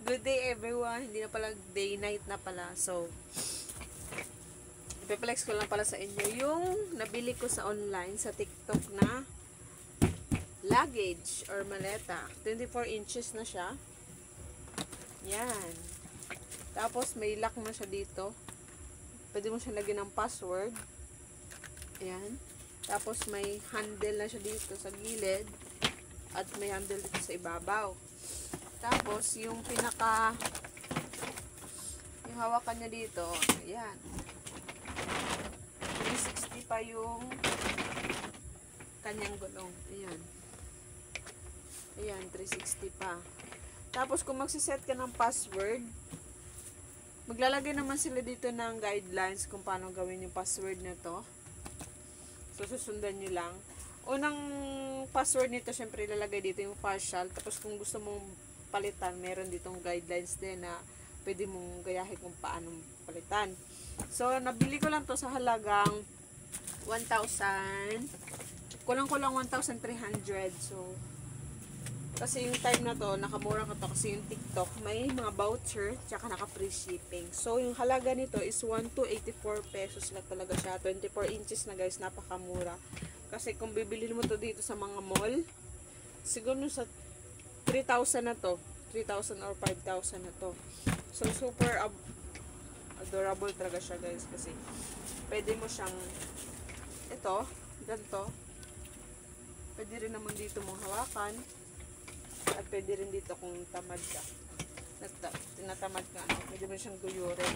Good day everyone. Hindi na pala day night na pala. So, ipiplex ko lang pala sa inyo yung nabili ko sa online sa TikTok na luggage or maleta. 24 inches na siya. Yan. Tapos may lock na siya dito. Pwede mo siya lagyan ng password. Ayan. Tapos may handle na siya dito sa gilid. At may handle dito sa ibabaw. Tapos, yung hawakan niya dito, ayan. 360 pa yung kanyang gulong. Ayan. Ayan, 360 pa. Tapos, kung magsiset ka ng password, maglalagay naman sila dito ng guidelines kung paano gawin yung password na to. So, susundan nyo lang. Unang password nito, syempre, ilalagay dito yung partial. Tapos, kung gusto mong palitan, meron ditong guidelines din na pwede mong gayahin kung paano palitan. So, nabili ko lang to sa halagang 1,000. Kulang-kulang 1,300. So, kasi yung time na to, nakamura ko to kasi yung TikTok, may mga voucher, tsaka naka-free shipping. So, yung halaga nito is 1,284 pesos lang talaga siya. 24 inches na guys, napakamura. Kasi kung bibili mo to dito sa mga mall, siguro sa 3,000 na to. 3,000 or 5,000 na to. So, super adorable talaga siya guys. Kasi, pwede mo siyang ito, ganito. Pwede rin naman dito mong hawakan. At pwede rin dito kung tamad ka. Tinatamad ka. Pwede mo siyang guyurin.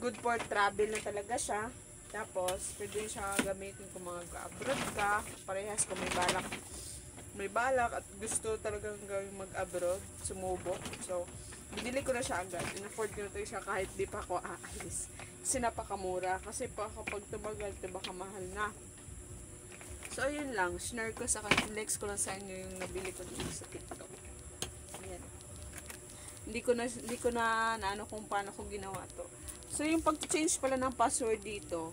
Good for travel na talaga siya. Tapos, pwede siya gamitin kung mag-abroad ka. Parehas kung may balak at gusto talagang gawing mag-abroad, sumubok. So, binili ko na siya agad. In-afford ko na ito siya kahit di pa ako aalis. Kasi napakamura. Kasi pa kapag tumagal, baka mahal na. So, yun lang. Share ko sa kanila. Flex ko lang sa inyo yung nabili ko dito sa TikTok. Ayan. Hindi ko na ano kung paano ko ginawa to. So, yung pag-change pala ng password dito,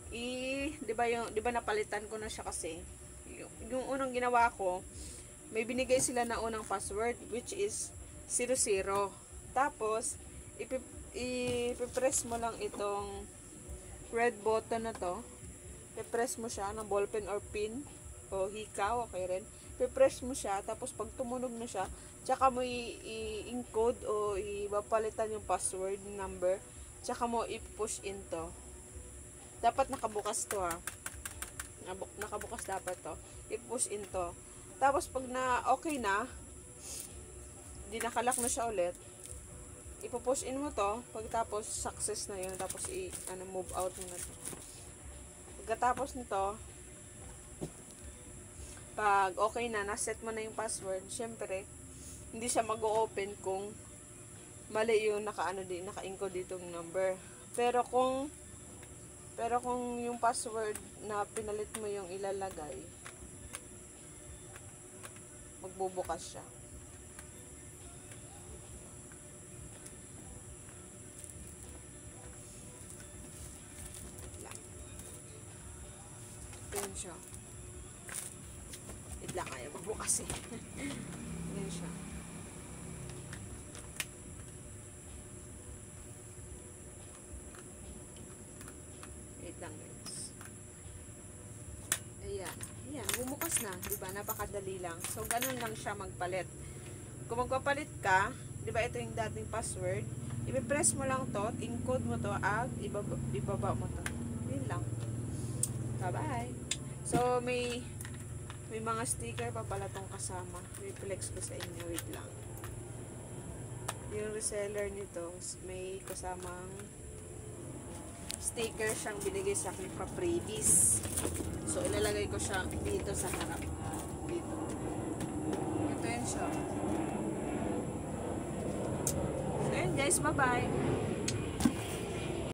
di ba napalitan ko na siya kasi. Yung unang ginawa ko, may binigay sila na unang password, which is 00. Tapos, ipipress mo lang itong red button na to. Ipipress mo siya ng ballpen or pin, o hikaw, okay rin. Ipipress mo siya, tapos pag tumunog na siya, tsaka mo i-encode o ibapalitan yung password number, tsaka mo i-push into. Dapat nakabukas to ha. Nakabukas dapat to. I-push into. Tapos pag na okay na, di nakalak na siya ulit, ipo-push in mo to. Pagkatapos success na yun, tapos move out mo na to. Pagkatapos nito, pag okay na, naset mo na yung password, syempre, hindi siya mag-open kung mali yung naka-encode ditong number. Pero kung yung password na pinalit mo yung ilalagay, magbubukas siya. Yan siya. Idla kaya magbukas eh. Yan siya. Wait lang guys. Ayan. Ayan. Bumukas na. Diba? Napakadali lang. So, ganun lang siya magpalit. Kung magpapalit ka, diba ito yung dating password, ipipress mo lang to, encode mo to, at ibaba mo to. Yun lang. Bye-bye. So, may mga sticker pa pala tong kasama. Reflex ko sa inyo. Wait lang. Yung reseller nito, may kasamang sticker siyang binigay sa akin pa freebies. So, ilalagay ko siya dito sa harap. Dito. Ito yun siya. So, yun guys. Bye-bye.